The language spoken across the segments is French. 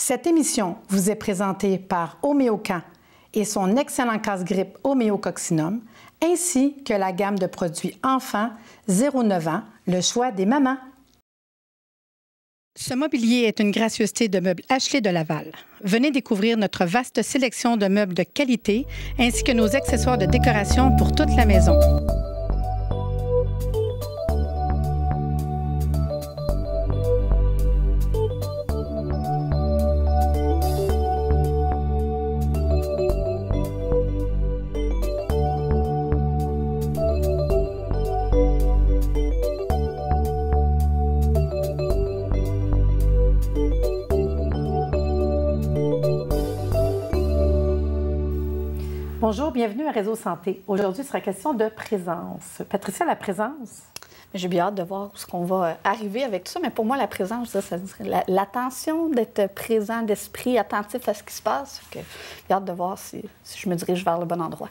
Cette émission vous est présentée par Homéocan et son excellent casse-grippe Homéococcinum, ainsi que la gamme de produits enfants 0-9 ans, le choix des mamans. Ce mobilier est une gracieuseté de meubles Ashley de Laval. Venez découvrir notre vaste sélection de meubles de qualité ainsi que nos accessoires de décoration pour toute la maison. Bonjour, bienvenue à Réseau Santé. Aujourd'hui, il sera question de présence. Patricia, la présence? J'ai bien hâte de voir où on va arriver avec tout ça, mais pour moi, la présence, ça dirait l'attention, d'être présent, d'esprit attentif à ce qui se passe. J'ai hâte de voir si je me dirige vers le bon endroit.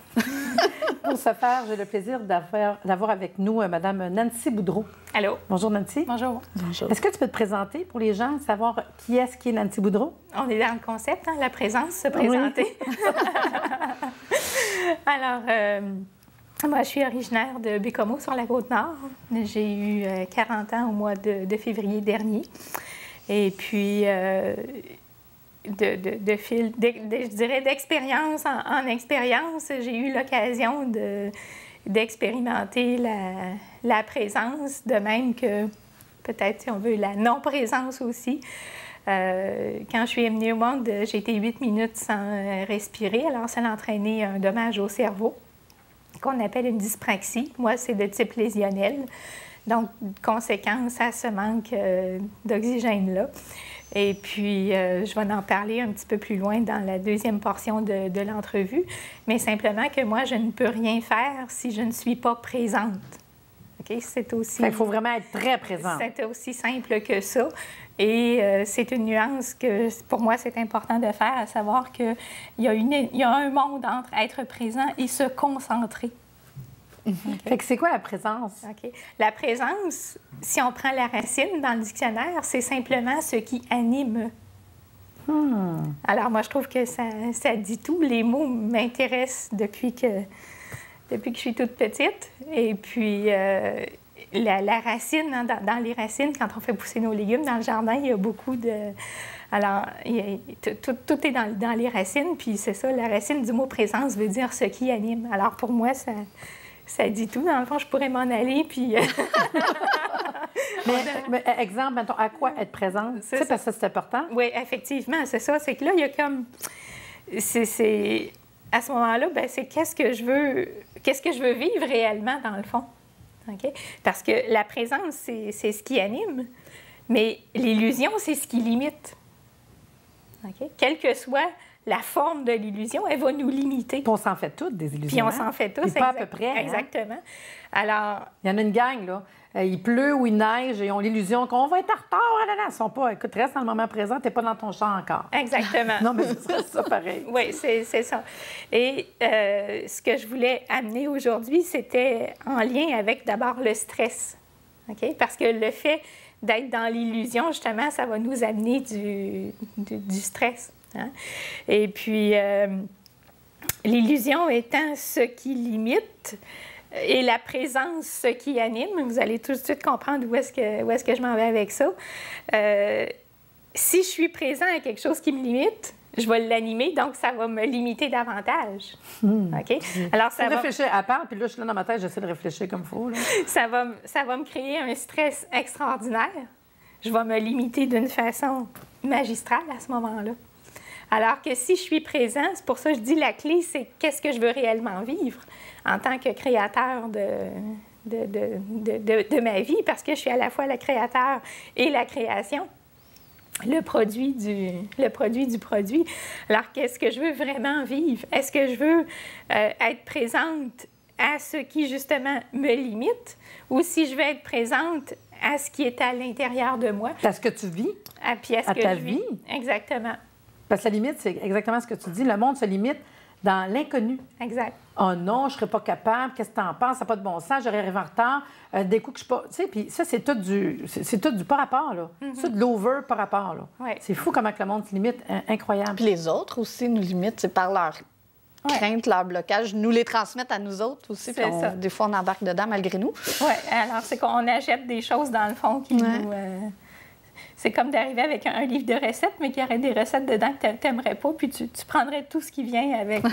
Pour ce faire, j'ai le plaisir d'avoir avec nous Mme Nancy Boudreau. Allô. Bonjour, Nancy. Bonjour. Bonjour. Est-ce que tu peux te présenter pour les gens, savoir qui est Nancy Boudreau? On est dans le concept, hein, la présence, se présenter. Oui. Alors, moi, je suis originaire de Bécomo, sur la Côte-Nord. J'ai eu 40 ans au mois de février dernier. Et puis, je dirais d'expérience en expérience, j'ai eu l'occasion d'expérimenter la présence, de même que peut-être, si on veut, la non-présence aussi. Quand je suis venue au monde, j'ai été 8 minutes sans respirer. Alors, ça a entraîné un dommage au cerveau qu'on appelle une dyspraxie. Moi, c'est de type lésionnel. Donc, conséquence à ce manque d'oxygène-là. Et puis, je vais en parler un petit peu plus loin dans la deuxième portion de l'entrevue, mais simplement que moi, je ne peux rien faire si je ne suis pas présente. Okay? C'est aussi... Il faut vraiment être très présente. C'est aussi simple que ça. Et c'est une nuance que, pour moi, c'est important de faire, à savoir qu'il y a un monde entre être présent et se concentrer. Okay. Fait que c'est quoi la présence? Okay. La présence, si on prend la racine dans le dictionnaire, c'est simplement ce qui anime. Alors, moi, je trouve que ça dit tout. Les mots m'intéressent depuis que je suis toute petite. Et puis, la racine, hein, dans les racines, quand on fait pousser nos légumes dans le jardin, il y a beaucoup de... Alors, tout est dans les racines, puis c'est ça, la racine du mot présence veut dire ce qui anime. Alors, pour moi, ça dit tout. Dans le fond, je pourrais m'en aller, puis... mais exemple, mettons, à quoi être présente? Tu sais, parce que c'est important. Oui, effectivement, c'est ça. C'est que là, il y a comme... À ce moment-là, bien, c'est qu'est-ce que je veux vivre réellement, dans le fond. Okay? Parce que la présence, c'est ce qui anime, mais l'illusion, c'est ce qui limite. Okay? Quelle que soit la forme de l'illusion, elle va nous limiter. Puis on s'en fait toutes, des illusions. Puis on s'en fait toutes. Pas à peu près. Exactement. Hein? Alors... Il y en a une gang, là. Il pleut ou il neige et ils ont l'illusion qu'on va être en retard. Ah là là, ils sont pas... Écoute, reste dans le moment présent, t'es pas dans ton champ encore. Exactement. Non, mais ce serait ça pareil. Oui, c'est ça. Et ce que je voulais amener aujourd'hui, c'était en lien avec d'abord le stress. OK? Parce que le fait d'être dans l'illusion, justement, ça va nous amener du stress. Hein? Et puis, l'illusion étant ce qui limite et la présence ce qui anime, vous allez tout de suite comprendre où est-ce que je m'en vais avec ça. Si je suis présent à quelque chose qui me limite, je vais l'animer, donc ça va me limiter davantage. OK? Alors, ça va... réfléchir à part, puis là, je suis là dans ma tête, j'essaie de réfléchir comme il faut. Là. Ça va me créer un stress extraordinaire. Je vais me limiter d'une façon magistrale à ce moment-là. Alors que si je suis présent, c'est pour ça que je dis la clé, c'est qu'est-ce que je veux réellement vivre en tant que créateur de ma vie, parce que je suis à la fois la créateur et la création, le produit du produit. Alors, qu'est-ce que je veux vraiment vivre? Est-ce que je veux être présente à ce qui, justement, me limite, ou si je veux être présente à ce qui est à l'intérieur de moi? À ce que tu vis? À ce que ta je vis. vie? Exactement. Parce que la limite, c'est exactement ce que tu dis. Le monde se limite dans l'inconnu. Exact. Oh non, je ne serais pas capable. Qu'est-ce que tu en penses? Ça n'a pas de bon sens. J'aurais arrivé en retard. Des coups que je suis pas... Tu sais, puis ça, c'est tout du par rapport, là. C'est de l'over par rapport, là. Ouais. C'est fou comment que le monde se limite. Incroyable. Puis les autres aussi nous limitent, c'est par leur crainte, leur blocage, nous les transmettent à nous autres aussi. Puis des fois, on embarque dedans malgré nous. Oui, alors c'est qu'on achète des choses, dans le fond, qui nous... C'est comme d'arriver avec un livre de recettes, mais qu'il y aurait des recettes dedans que tu n'aimerais pas, puis tu prendrais tout ce qui vient avec,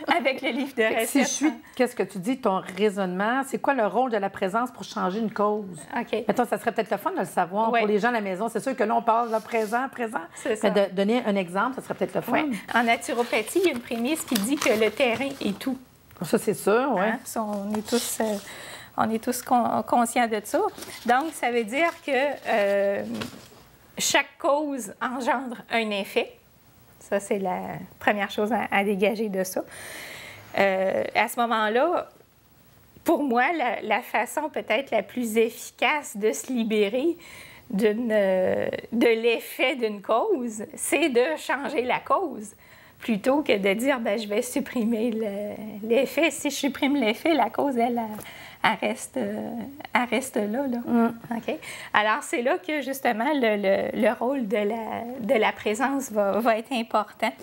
avec le livre de recettes. Si je suis, qu'est-ce que tu dis, ton raisonnement, c'est quoi le rôle de la présence pour changer une cause? OK. Mettons, ça serait peut-être le fun de le savoir pour les gens à la maison. C'est sûr que là, on parle de présent. C'est ça. Mais de donner un exemple, ça serait peut-être le fun. En naturopathie, il y a une prémisse qui dit que le terrain est tout. Ça, c'est sûr, oui. Hein? Ça, on est tous conscients de ça. Donc, ça veut dire que chaque cause engendre un effet. Ça, c'est la première chose à dégager de ça. À ce moment-là, pour moi, la façon peut-être la plus efficace de se libérer de l'effet d'une cause, c'est de changer la cause, plutôt que de dire je vais supprimer l'effet. Si je supprime l'effet, la cause, elle reste là. OK? Alors, c'est là que, justement, le rôle de la présence va être important.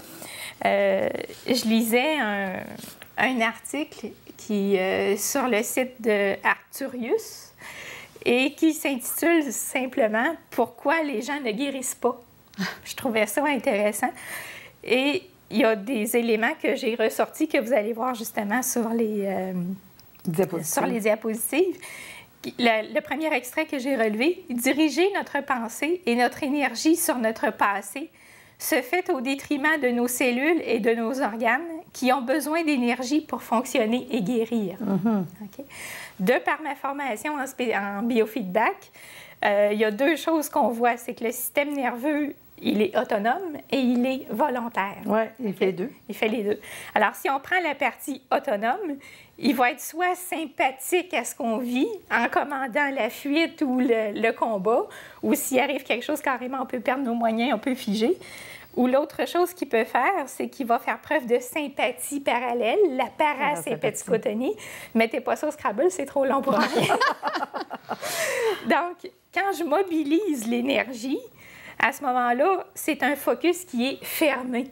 Je lisais un article sur le site de Arcturus et qui s'intitule simplement « Pourquoi les gens ne guérissent pas ». Je trouvais ça intéressant. Et il y a des éléments que j'ai ressortis que vous allez voir justement sur les diapositives. Le premier extrait que j'ai relevé, « Diriger notre pensée et notre énergie sur notre passé se fait au détriment de nos cellules et de nos organes qui ont besoin d'énergie pour fonctionner et guérir. Okay? De par ma formation en biofeedback, il y a deux choses qu'on voit, c'est que le système nerveux, il est autonome et il est volontaire. Oui, il fait les deux. Il fait les deux. Alors, si on prend la partie autonome, il va être soit sympathique à ce qu'on vit en commandant la fuite ou le combat, ou s'il arrive quelque chose, carrément, on peut perdre nos moyens, on peut figer. Ou l'autre chose qu'il peut faire, c'est qu'il va faire preuve de sympathie parallèle, la parasympathicotonie. Mettez pas ça au Scrabble, c'est trop long pour rien. Donc, quand je mobilise l'énergie, à ce moment-là, c'est un focus qui est fermé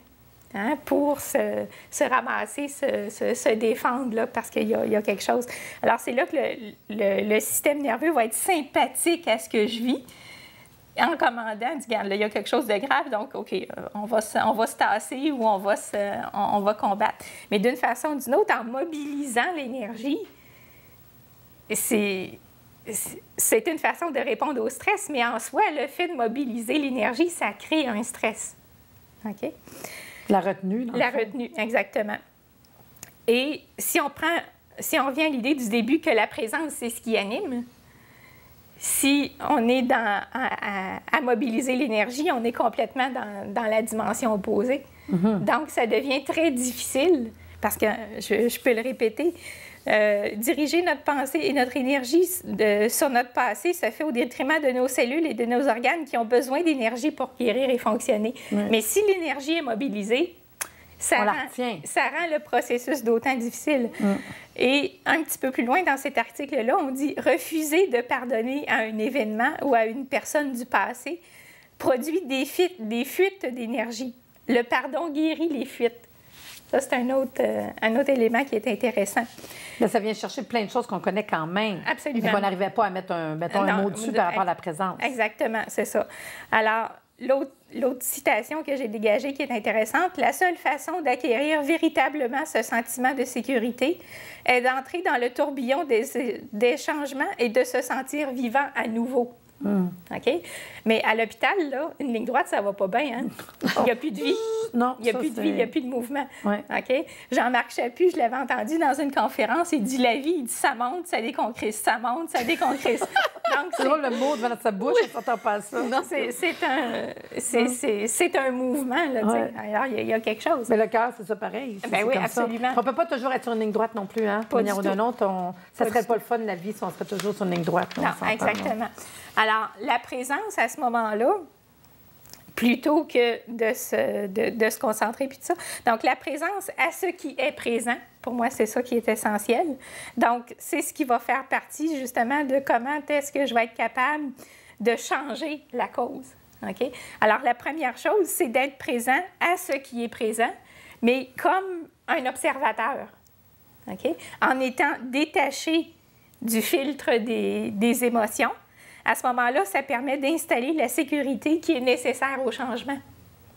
pour se ramasser, se défendre, là, parce qu'il y a quelque chose. Alors, c'est là que le système nerveux va être sympathique à ce que je vis, en commandant, dit, regarde, là, il y a quelque chose de grave, donc, OK, on va se tasser ou on va combattre. Mais d'une façon ou d'une autre, en mobilisant l'énergie, c'est une façon de répondre au stress, mais en soi, le fait de mobiliser l'énergie, ça crée un stress. OK? La retenue. La retenue, exactement. Et si on revient à l'idée du début que la présence, c'est ce qui anime, si on est à mobiliser l'énergie, on est complètement dans la dimension opposée. Donc, ça devient très difficile, parce que, je peux le répéter, diriger notre pensée et notre énergie sur notre passé se fait au détriment de nos cellules et de nos organes qui ont besoin d'énergie pour guérir et fonctionner. Mais si l'énergie est mobilisée, ça rend le processus d'autant difficile. Et un petit peu plus loin dans cet article-là, on dit « Refuser de pardonner à un événement ou à une personne du passé produit des fuites d'énergie. Le pardon guérit les fuites. » Ça, c'est un autre élément qui est intéressant. Là, ça vient chercher plein de choses qu'on connaît quand même. Absolument. Mais qu'on n'arrivait pas à mettre un mot dessus par rapport à la présence. Exactement, c'est ça. Alors, l'autre citation que j'ai dégagée qui est intéressante, « La seule façon d'acquérir véritablement ce sentiment de sécurité est d'entrer dans le tourbillon des changements et de se sentir vivant à nouveau. » OK? Mais à l'hôpital, là, une ligne droite, ça va pas bien. Hein? Il n'y a plus de vie. Non, il n'y a plus de vie, il n'y a plus de mouvement. Ouais. OK? Jean-Marc Chaput, je l'avais entendu dans une conférence, il dit « La vie, il dit ça monte, ça décompresse, ça monte, ça décompresse. » Donc, c'est drôle le mot devant sa bouche, on s'entend pas ça. Non, c'est un mouvement, là, alors il y a quelque chose. Mais le cœur, c'est ça pareil. Ben oui, absolument. On ne peut pas toujours être sur une ligne droite non plus, hein? D'une manière ou d'une autre, ça ne serait pas le fun, la vie, si on serait toujours sur une ligne droite. Non, exactement. Alors, la présence, à ce moment-là, plutôt que de se concentrer puis tout ça. Donc, la présence à ce qui est présent, pour moi, c'est ça qui est essentiel. Donc, c'est ce qui va faire partie, justement, de comment est-ce que je vais être capable de changer la cause. OK? Alors, la première chose, c'est d'être présent à ce qui est présent, mais comme un observateur. OK? En étant détaché du filtre des émotions. À ce moment-là, ça permet d'installer la sécurité qui est nécessaire au changement.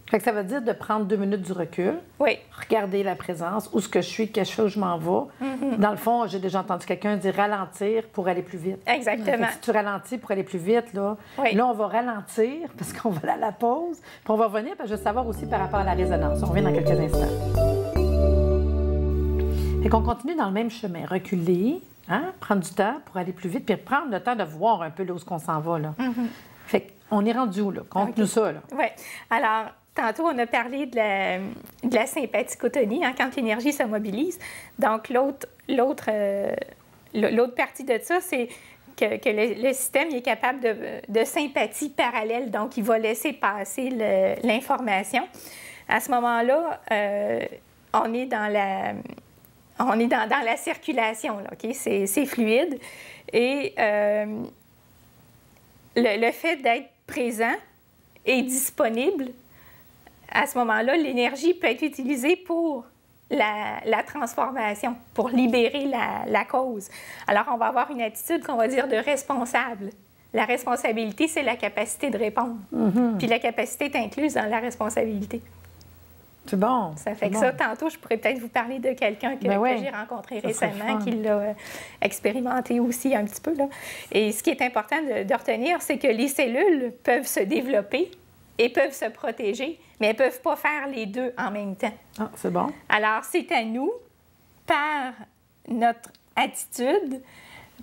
Fait que ça veut dire de prendre 2 minutes du recul, oui. Regarder la présence, où ce que je suis, qu'est-ce que je fais, où je m'en vais. Dans le fond, j'ai déjà entendu quelqu'un dire ralentir pour aller plus vite. Exactement. Si tu ralentis pour aller plus vite, là, oui. Là, on va ralentir parce qu'on va aller à la pause, puis on va revenir parce que je veux savoir aussi par rapport à la résonance. On revient dans quelques instants. Fait qu'on continue dans le même chemin, reculer, hein? Prendre du temps pour aller plus vite, puis prendre le temps de voir un peu là où on s'en va. Là. Fait qu'on est rendu où, là? Conte-nous ça, là. Oui. Alors, tantôt, on a parlé de la sympathicotonie, hein, quand l'énergie se mobilise. Donc, l'autre partie de ça, c'est que le système il est capable de sympathie parallèle. Donc, il va laisser passer l'information. À ce moment-là, on est dans la circulation, là, OK? C'est fluide. Et le fait d'être présent et disponible, à ce moment-là, l'énergie peut être utilisée pour la transformation, pour libérer la cause. Alors, on va avoir une attitude qu'on va dire de responsable. La responsabilité, c'est la capacité de répondre. Puis la capacité est incluse dans la responsabilité. C'est bon. Ça fait que ça, tantôt, je pourrais peut-être vous parler de quelqu'un que j'ai rencontré récemment, qui l'a expérimenté aussi un petit peu, là. Et ce qui est important de retenir, c'est que les cellules peuvent se développer et peuvent se protéger, mais elles ne peuvent pas faire les deux en même temps. Ah, c'est bon. Alors, c'est à nous, par notre attitude,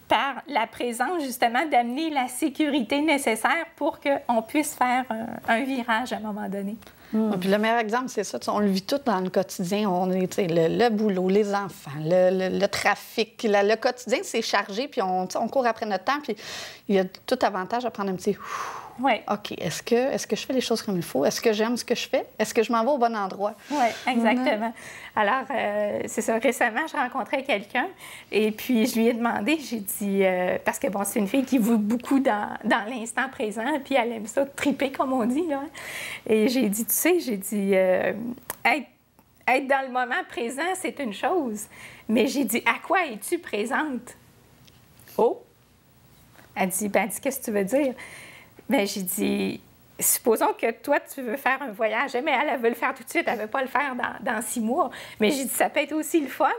par la présence, justement, d'amener la sécurité nécessaire pour qu'on puisse faire un virage à un moment donné. Puis le meilleur exemple, c'est ça. On le vit tout dans le quotidien. On est, le boulot, les enfants, le trafic. Le quotidien, c'est chargé, puis on court après notre temps. Puis il y a tout avantage à prendre un petit... Oui. OK. Est-ce que je fais les choses comme il faut? Est-ce que j'aime ce que je fais? Est-ce que je m'en vais au bon endroit? Oui, exactement. Alors, c'est ça. Récemment, je rencontrais quelqu'un et puis je lui ai demandé, j'ai dit, parce que bon, c'est une fille qui vit beaucoup dans l'instant présent, puis elle aime ça, triper, comme on dit, là. Et j'ai dit, tu sais, être dans le moment présent, c'est une chose. Mais j'ai dit, à quoi es-tu présente? Oh! Elle dit, qu'est-ce que tu veux dire? Bien, j'ai dit, supposons que toi, tu veux faire un voyage, mais elle veut le faire tout de suite, elle ne veut pas le faire dans 6 mois. Mais j'ai dit, ça peut être aussi le fun,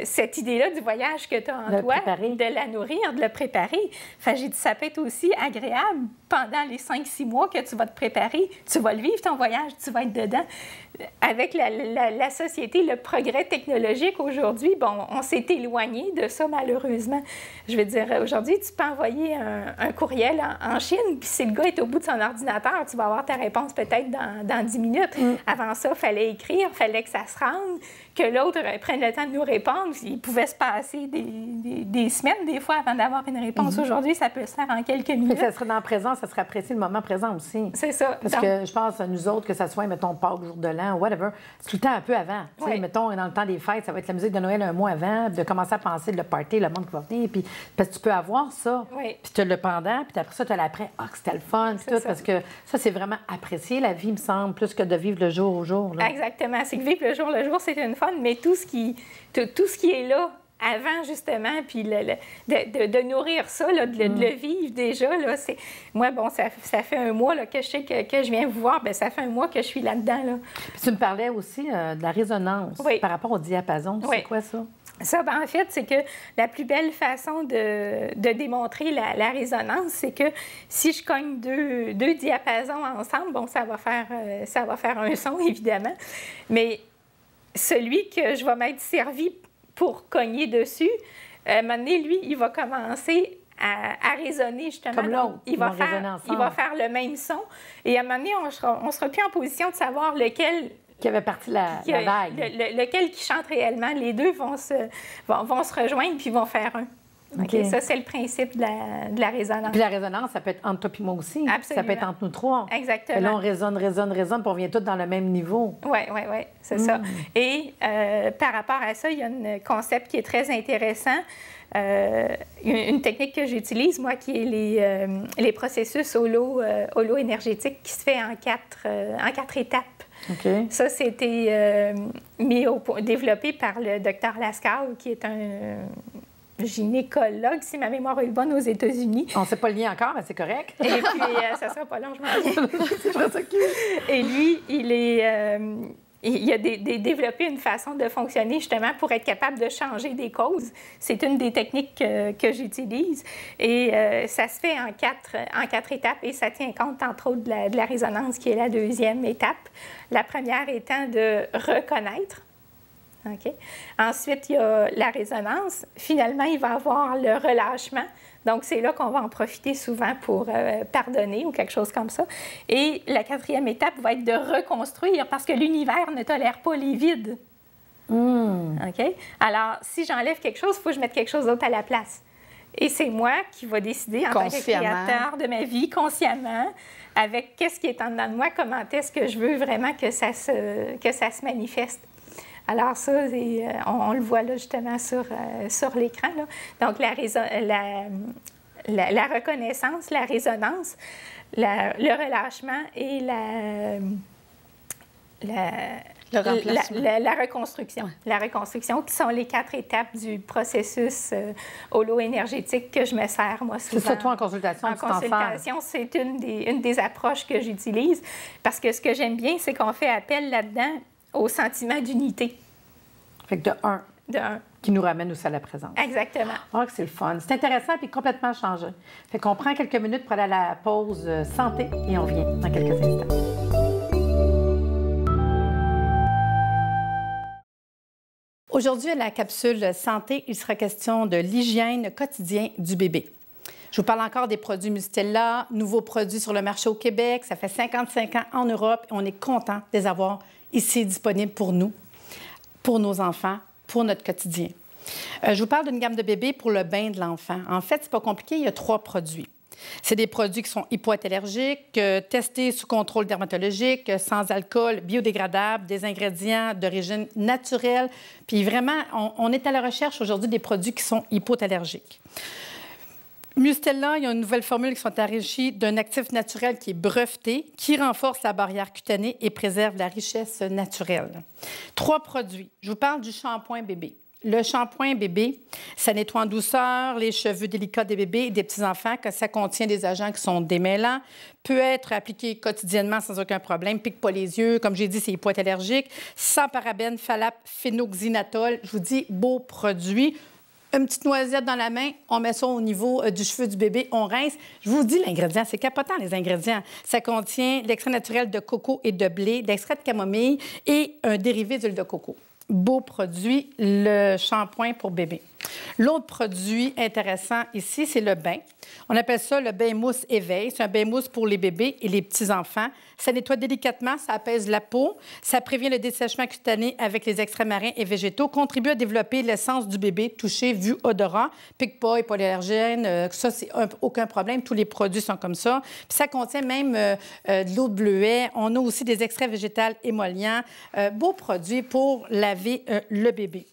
cette idée-là du voyage que tu as en toi, de la nourrir, de le préparer. Enfin, j'ai dit, ça peut être aussi agréable pendant les 5-6 mois que tu vas te préparer. Tu vas le vivre, ton voyage, tu vas être dedans. Avec la société, le progrès technologique aujourd'hui, bon, on s'est éloigné de ça, malheureusement. Je veux dire, aujourd'hui, tu peux envoyer un courriel en Chine, puis si le gars est au bout de son ordinateur, tu vas avoir ta réponse peut-être dans 10 minutes. Avant ça, il fallait écrire, il fallait que ça se rende, que l'autre prenne le temps de nous répondre. Il pouvait se passer des semaines, des fois, avant d'avoir une réponse. Aujourd'hui, ça peut se faire en quelques minutes. Ça serait dans le présent, ça serait apprécié le moment présent aussi. C'est ça. Parce que je pense à nous autres, que ça soit, mettons, Pâques, jour de l'an, whatever, c'est tout le temps un peu avant. Oui. Mettons, dans le temps des fêtes, ça va être la musique de Noël un mois avant, de commencer à penser le party, le monde qui va venir. Puis, parce que tu peux avoir ça. Oui. Puis tu as le pendant, puis après ça, tu as l'après. Ah, c'était le fun, puis tout. Ça. Parce que ça, c'est vraiment apprécier la vie, me semble, plus que de vivre le jour au jour. Là. Exactement. C'est que vivre le jour, c'est une fun, mais tout ce qui est là, avant, justement, puis de nourrir ça, là, de le vivre déjà, là, c'est... Moi, bon, ça fait un mois là, que je sais que je viens vous voir, bien, ça fait un mois que je suis là-dedans, là. Puis tu me parlais aussi de la résonance par rapport au diapason. C'est quoi ça? Ça, ben, en fait, c'est que la plus belle façon de démontrer la résonance, c'est que si je cogne deux diapasons ensemble, bon, ça va faire un son, évidemment, mais celui que je vais m'être servi pour cogner dessus, à un moment donné, lui, il va commencer à résonner, justement. Comme l'autre. Il va faire le même son. Et à un moment donné, on sera plus en position de savoir lequel... Qui avait parti la vague. Lequel qui chante réellement. Les deux vont se rejoindre puis vont faire un. Okay. Ça, c'est le principe de la résonance. Puis la résonance, ça peut être entre toi et moi aussi. Absolument. Ça peut être entre nous trois. Exactement. Et là, on résonne, puis on vient tous dans le même niveau. Oui, c'est ça. Et par rapport à ça, il y a un concept qui est très intéressant. Une technique que j'utilise, moi, qui est les processus holo-énergétiques qui se fait en quatre étapes. Okay. Ça, c'était développé par le Dr Lascaux, qui est un gynécologue, si ma mémoire est bonne, aux États-Unis. On ne sait pas le lien encore, mais c'est correct. Et puis, ça ne sera pas long, je m'en viens. Et lui, il a développé une façon de fonctionner justement pour être capable de changer des causes. C'est une des techniques que j'utilise. Et ça se fait en quatre étapes et ça tient compte, entre autres, de la résonance, qui est la deuxième étape. La première étant de reconnaître. Okay. Ensuite, il y a la résonance. Finalement, il va y avoir le relâchement. Donc, c'est là qu'on va en profiter souvent pour pardonner ou quelque chose comme ça. Et la quatrième étape va être de reconstruire parce que l'univers ne tolère pas les vides. OK? Alors, si j'enlève quelque chose, il faut que je mette quelque chose d'autre à la place. Et c'est moi qui va décider en tant que créateur de ma vie, consciemment, avec qu'est-ce qui est en dedans de moi, comment est-ce que je veux vraiment que ça se manifeste. Alors ça, on le voit là justement sur l'écran. Donc, la reconnaissance, la résonance, le relâchement et la reconstruction. La reconstruction, qui sont les 4 étapes du processus holo-énergétique que je me sers, moi, souvent. C'est ça, toi, en consultation, En consultation, c'est une des approches que j'utilise parce que ce que j'aime bien, c'est qu'on fait appel là-dedans au sentiment d'unité. Fait que de un. Qui nous ramène aussi à la présence. Exactement. Oh, que c'est le fun. C'est intéressant puis complètement changé. Fait qu'on prend quelques minutes pour aller à la pause santé et on revient dans quelques instants. Aujourd'hui, à la capsule santé, il sera question de l'hygiène quotidienne du bébé. Je vous parle encore des produits Mustela, nouveaux produits sur le marché au Québec. Ça fait 55 ans en Europe et on est content de les avoir ici disponibles pour nous, pour nos enfants, pour notre quotidien. Je vous parle d'une gamme de bébés pour le bain de l'enfant. En fait, c'est pas compliqué, il y a 3 produits. C'est des produits qui sont hypoallergiques, testés sous contrôle dermatologique, sans alcool, biodégradables, des ingrédients d'origine naturelle. Puis vraiment, on est à la recherche aujourd'hui des produits qui sont hypoallergiques. Mustela, il y a une nouvelle formule qui sont enrichies d'un actif naturel qui est breveté, qui renforce la barrière cutanée et préserve la richesse naturelle. 3 produits. Je vous parle du shampoing bébé. Le shampoing bébé, ça nettoie en douceur les cheveux délicats des bébés et des petits-enfants, que ça contient des agents qui sont démêlants, peut être appliqué quotidiennement sans aucun problème, pique pas les yeux, comme j'ai dit, c'est hypoallergique, sans parabènes, phtalate, phénoxynatol. Je vous dis, beau produit. Une petite noisette dans la main, on met ça au niveau du cheveu du bébé, on rince. Je vous dis l'ingrédient, c'est capotant les ingrédients. Ça contient l'extrait naturel de coco et de blé, l'extrait de camomille et un dérivé d'huile de coco. Beau produit, le shampoing pour bébé. L'autre produit intéressant ici, c'est le bain. On appelle ça le bain mousse éveil. C'est un bain mousse pour les bébés et les petits-enfants. Ça nettoie délicatement, ça apaise la peau, ça prévient le dessèchement cutané avec les extraits marins et végétaux, contribue à développer l'essence du bébé, toucher, vue, odorat, pique pas, hypoallergène, ça, c'est aucun problème. Tous les produits sont comme ça. Puis ça contient même de l'eau de bleuet. On a aussi des extraits végétaux émollients. Beau produit pour laver le bébé.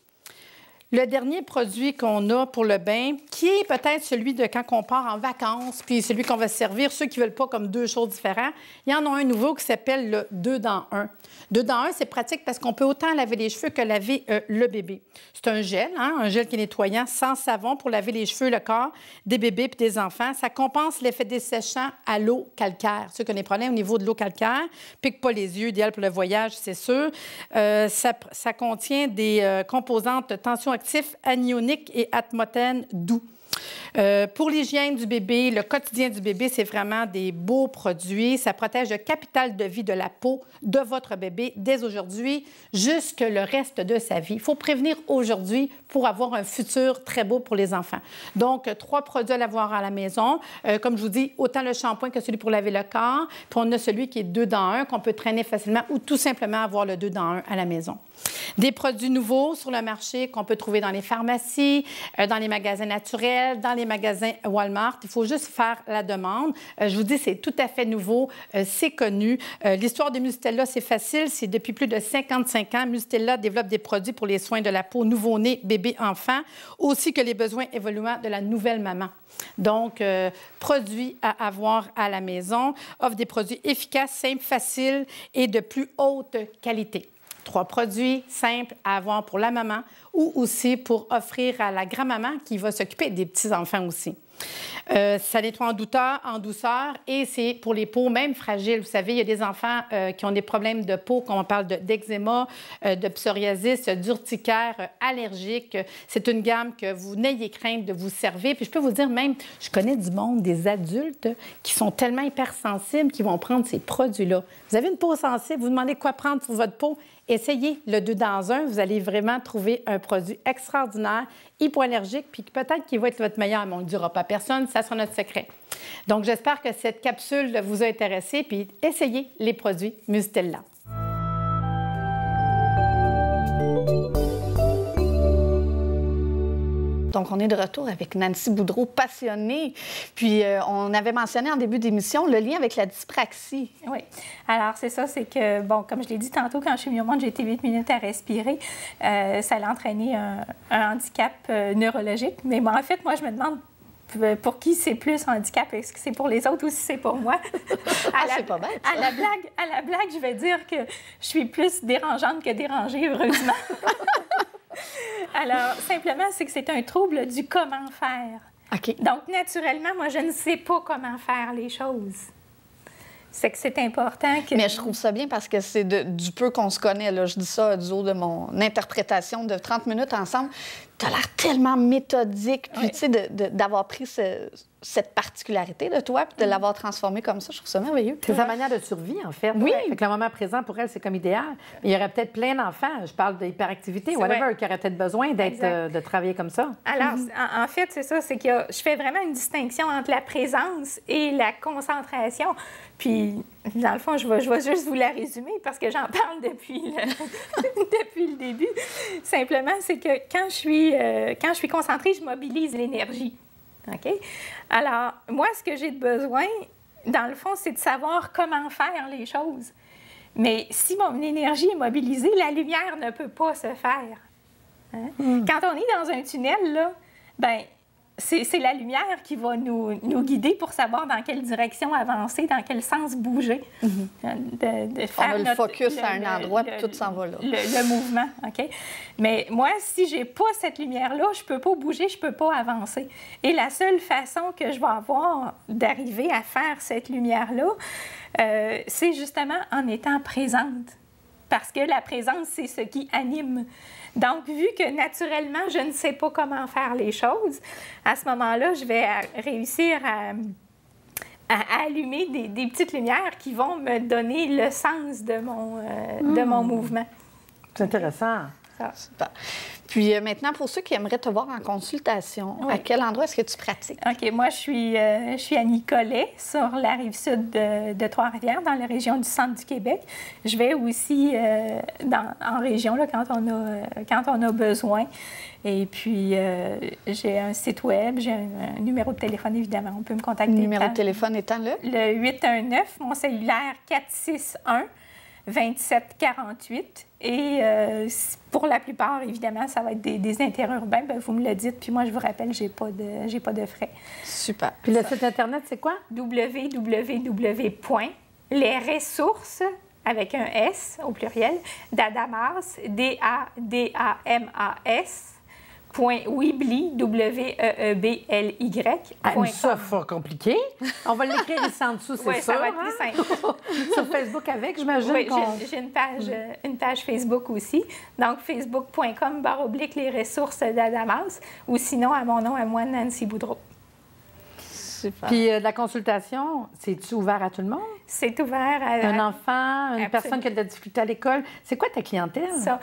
Le dernier produit qu'on a pour le bain, qui est peut-être celui de quand on part en vacances, puis celui qu'on va se servir, ceux qui ne veulent pas comme 2 choses différentes, il y en a un nouveau qui s'appelle le 2 dans 1. 2 dans 1, c'est pratique parce qu'on peut autant laver les cheveux que laver le bébé. C'est un gel, un gel qui est nettoyant, sans savon pour laver les cheveux, le corps des bébés et des enfants. Ça compense l'effet desséchant à l'eau calcaire. Ceux qui ont des problèmes au niveau de l'eau calcaire, pique pas les yeux, idéal pour le voyage, c'est sûr. Ça contient des composantes tension actifs, anioniques et atmotènes doux. Pour l'hygiène du bébé, le quotidien du bébé, c'est vraiment des beaux produits. Ça protège le capital de vie de la peau de votre bébé dès aujourd'hui jusque le reste de sa vie. Il faut prévenir aujourd'hui pour avoir un futur très beau pour les enfants. Donc, 3 produits à l'avoir à la maison. Comme je vous dis, autant le shampoing que celui pour laver le corps. Puis on a celui qui est 2 dans 1 qu'on peut traîner facilement ou tout simplement avoir le 2 dans 1 à la maison. Des produits nouveaux sur le marché qu'on peut trouver dans les pharmacies, dans les magasins naturels, dans les magasins Walmart. Il faut juste faire la demande. Je vous dis, c'est tout à fait nouveau, c'est connu. L'histoire de Mustela, c'est facile. C'est depuis plus de 55 ans. Mustela développe des produits pour les soins de la peau nouveau-né, bébé, enfant, aussi que les besoins évoluants de la nouvelle maman. Donc, produits à avoir à la maison, offre des produits efficaces, simples, faciles et de plus haute qualité. 3 produits simples à avoir pour la maman ou aussi pour offrir à la grand-maman qui va s'occuper des petits-enfants aussi. Ça nettoie en douceur et c'est pour les peaux même fragiles. Vous savez, il y a des enfants qui ont des problèmes de peau, comme on parle d'eczéma, de psoriasis, d'urticaire, allergique. C'est une gamme que vous n'ayez crainte de vous servir. Puis je peux vous dire même, je connais du monde, des adultes qui sont tellement hypersensibles qu'ils vont prendre ces produits-là. Vous avez une peau sensible, vous demandez quoi prendre pour votre peau, essayez le 2 dans 1. Vous allez vraiment trouver un produit extraordinaire, hypoallergique, puis peut-être qu'il va être votre meilleur, mais on ne le dira pas à personne, ça sera notre secret. Donc, j'espère que cette capsule vous a intéressé, puis essayez les produits Mustela. Donc, on est de retour avec Nancy Boudreau, passionnée. Puis, on avait mentionné en début d'émission le lien avec la dyspraxie. Oui. Alors, c'est ça, c'est que, bon, comme je l'ai dit tantôt, quand je suis venue au monde, j'ai été 8 minutes à respirer. Ça allait entraîner un handicap neurologique. Mais bon, en fait, moi, je me demande pour qui c'est plus handicap. Est-ce que c'est pour les autres ou si c'est pour moi? C'est pas bête, ça. À la blague, je vais dire que je suis plus dérangeante que dérangée, heureusement. Alors, simplement, c'est que c'est un trouble du comment faire. OK. Donc, naturellement, moi, je ne sais pas comment faire les choses. C'est que c'est important que... Mais je trouve ça bien parce que c'est du peu qu'on se connaît. Là. Je dis ça du haut de mon interprétation de 30 minutes ensemble. Tu as l'air tellement méthodique. Puis, tu sais, d'avoir pris cette particularité de toi puis de l'avoir transformée comme ça, je trouve ça merveilleux. C'est sa manière de survie, en fait. Oui. Fait que le moment présent, pour elle, c'est comme idéal. Mais il y aurait peut-être plein d'enfants, je parle d'hyperactivité, whatever, qui auraient peut-être besoin de travailler comme ça. Alors, en fait, c'est ça, c'est que je fais vraiment une distinction entre la présence et la concentration. Puis, dans le fond, je vais juste vous la résumer parce que j'en parle depuis le début. Simplement, c'est que quand je suis concentrée, je mobilise l'énergie. OK? Alors, moi, ce que j'ai de besoin, dans le fond, c'est de savoir comment faire les choses. Mais si mon énergie est mobilisée, la lumière ne peut pas se faire. Hein? Quand on est dans un tunnel, là, ben c'est la lumière qui va nous guider pour savoir dans quelle direction avancer, dans quel sens bouger. De faire on a le focus à un endroit, puis tout s'en va là. Le mouvement, OK? Mais moi, si j'ai pas cette lumière-là, je peux pas bouger, je peux pas avancer. Et la seule façon que je vais avoir d'arriver à faire cette lumière-là, c'est justement en étant présente. Parce que la présence, c'est ce qui anime. Donc, vu que naturellement, je ne sais pas comment faire les choses, à ce moment-là, je vais réussir à allumer des petites lumières qui vont me donner le sens de mon mouvement. C'est intéressant. Super. Puis maintenant, pour ceux qui aimeraient te voir en consultation, à quel endroit est-ce que tu pratiques? OK. Moi, je suis à Nicolet, sur la rive sud de Trois-Rivières, dans la région du centre du Québec. Je vais aussi en région là, quand on a besoin. Et puis, j'ai un site web, j'ai un numéro de téléphone, évidemment. On peut me contacter. Le numéro de téléphone étant là? Le 819, mon cellulaire 461-2748. Et pour la plupart, évidemment, ça va être des interurbains. Bien, vous me le dites, puis moi, je vous rappelle, j'ai pas de frais. Super. Puis le site Internet, c'est quoi? www.lesressources, avec un S au pluriel, d'Adamas, D-A-D-A-M-A-S, .weebly, W-E-E-B-L-Y. Ça, fort compliqué. On va l'écrire ici en dessous, c'est ça sûr. Va être plus simple. Sur Facebook avec, j'imagine. Oui, j'ai une page Facebook aussi. Donc, facebook.com/les ressources d'Adamas, ou sinon à mon nom, à moi, Nancy Boudreau. Super. Puis de la consultation, c'est-tu ouvert à tout le monde? C'est ouvert à... Un enfant, une personne qui a de la difficulté à l'école. C'est quoi ta clientèle? Ça.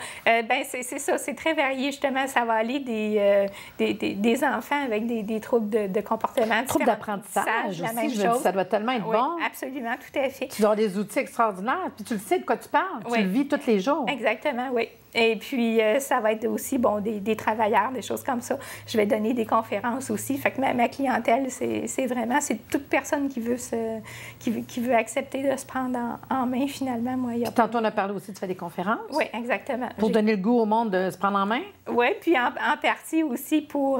C'est ça, c'est très varié. Justement, ça va aller des enfants avec des troubles de comportement. Troubles d'apprentissage la même aussi, chose. Ça doit tellement être Oui, bon. absolument, tout à fait. Tu dois avoir des outils extraordinaires, puis tu le sais de quoi tu parles. Oui. Tu le vis tous les jours. Exactement, oui. Et puis, ça va être aussi, des travailleurs, des choses comme ça. Je vais donner des conférences aussi. Fait que ma clientèle, c'est vraiment, c'est toute personne qui veut accepter de se prendre en main, finalement. Moi, Puis tantôt, on a parlé aussi, tu fais des conférences. Oui, exactement. Pour donner le goût au monde de se prendre en main. Oui, puis en partie aussi pour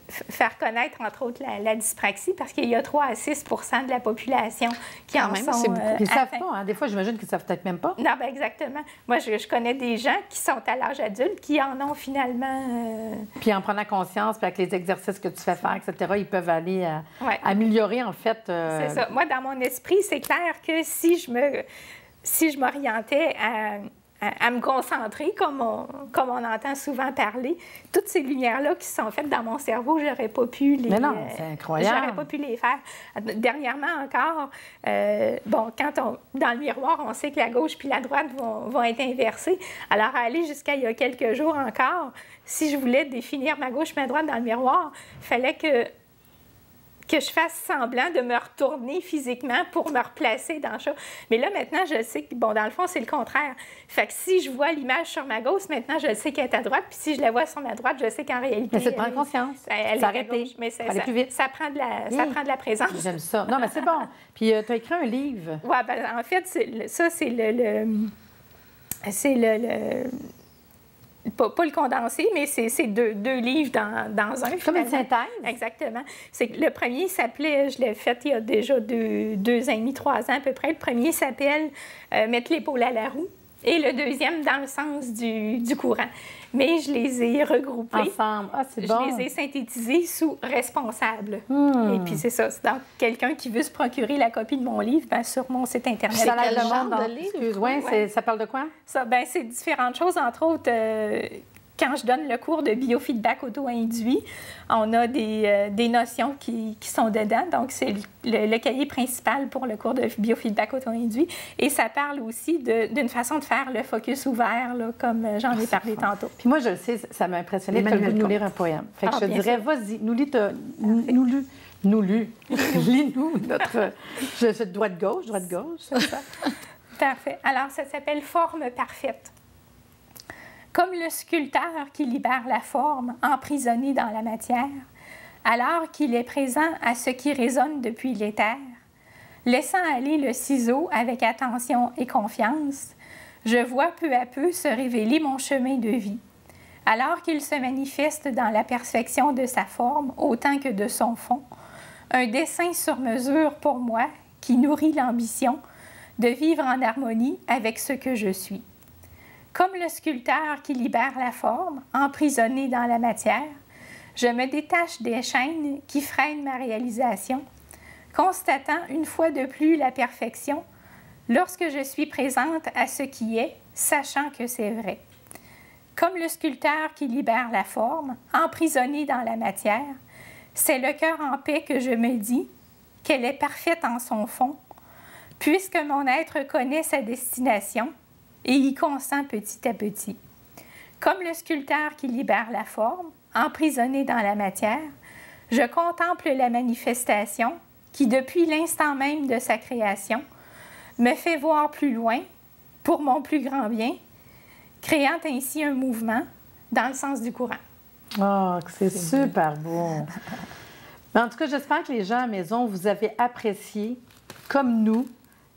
faire connaître, entre autres, la dyspraxie, parce qu'il y a 3 à 6 de la population qui en sont c'est beaucoup. Ils ne savent pas, hein? Des fois, j'imagine qu'ils ne savent peut-être même pas. Non, bien exactement. Moi, je connais des gens qui sont à l'âge adulte qui en ont finalement... Puis en prenant conscience, puis avec les exercices que tu fais faire, etc., ils peuvent aller Ouais. améliorer, en fait... C'est ça. Moi, dans mon esprit, c'est clair que si je m'orientais à me concentrer, comme on entend souvent parler, toutes ces lumières-là qui sont faites dans mon cerveau, j'aurais pas pu les... Mais non, c'est incroyable. J'aurais pas pu les faire. Dernièrement encore, dans le miroir, on sait que la gauche puis la droite vont être inversées. Alors, aller jusqu'à il y a quelques jours encore, si je voulais définir ma gauche et ma droite dans le miroir, il fallait que je fasse semblant de me retourner physiquement pour me replacer dans ça. Mais là, maintenant, je sais que, dans le fond, c'est le contraire. Fait que si je vois l'image sur ma gauche, maintenant, je sais qu'elle est à droite. Puis si je la vois sur ma droite, je sais qu'en réalité... Mais c'est de prendre conscience. Elle est S'arrêter. Mais Aller plus vite. ça prend de la présence. J'aime ça. Non, mais c'est bon. Puis tu as écrit un livre. Oui, en fait, c'est pas le condensé, mais c'est deux livres dans un. Comme une synthèse. Exactement. Le premier s'appelait, je l'ai fait il y a déjà 2 ans et demi, 3 ans à peu près. Le premier s'appelle Mettre l'épaule à la roue et le deuxième dans le sens du courant. Mais je les ai regroupés. Ensemble. Ah, c'est bon. Je les ai synthétisés sous responsable. Et puis c'est ça. C'est donc quelqu'un qui veut se procurer la copie de mon livre, sur mon site Internet. C'est quel le genre monde de livre? Excuse, ça parle de quoi? Ça, c'est différentes choses. Entre autres, quand je donne le cours de biofeedback auto-induit, on a des notions qui sont dedans. Donc, c'est le cahier principal pour le cours de biofeedback auto-induit. Et ça parle aussi d'une façon de faire le focus ouvert, là, comme j'en ai parlé tantôt. Puis moi, je le sais, ça m'a impressionné. Tu as le goût de nous lire un poème. Fait que je te dirais, vas-y, lis-nous notre... Je fais droite-gauche, c'est ça? Parfait. Alors, ça s'appelle « Forme parfaite ». Comme le sculpteur qui libère la forme, emprisonnée dans la matière, alors qu'il est présent à ce qui résonne depuis l'éther, laissant aller le ciseau avec attention et confiance, je vois peu à peu se révéler mon chemin de vie, alors qu'il se manifeste dans la perfection de sa forme autant que de son fond, un dessin sur mesure pour moi qui nourrit l'ambition de vivre en harmonie avec ce que je suis. Comme le sculpteur qui libère la forme, emprisonné dans la matière, je me détache des chaînes qui freinent ma réalisation, constatant une fois de plus la perfection lorsque je suis présente à ce qui est, sachant que c'est vrai. Comme le sculpteur qui libère la forme, emprisonné dans la matière, c'est le cœur en paix que je me dis qu'elle est parfaite en son fond, puisque mon être connaît sa destination et y consent petit à petit. Comme le sculpteur qui libère la forme, emprisonné dans la matière, je contemple la manifestation qui, depuis l'instant même de sa création, me fait voir plus loin, pour mon plus grand bien, créant ainsi un mouvement dans le sens du courant. Oh, c'est super beau! Mais en tout cas, j'espère que les gens à la maison, vous avez apprécié, comme nous,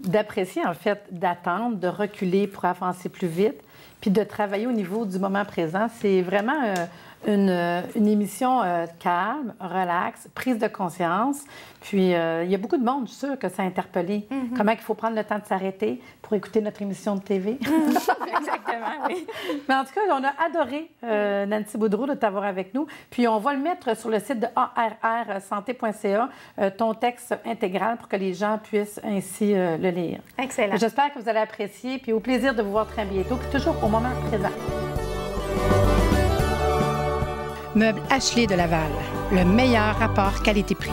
d'apprécier, en fait, d'attendre, de reculer pour avancer plus vite, puis de travailler au niveau du moment présent. C'est vraiment une émission calme, relax, prise de conscience. Puis, il y a beaucoup de monde, je suis sûre, que ça a interpellé. Comment il faut prendre le temps de s'arrêter pour écouter notre émission de TV. Exactement, oui. Mais en tout cas, on a adoré, Nancy Boudreau, de t'avoir avec nous. Puis, on va le mettre sur le site de arrsanté.ca, ton texte intégral pour que les gens puissent ainsi le lire. Excellent. J'espère que vous allez apprécier. Puis, au plaisir de vous voir très bientôt. Puis, toujours au moment présent. Meubles Ashley de Laval, le meilleur rapport qualité-prix.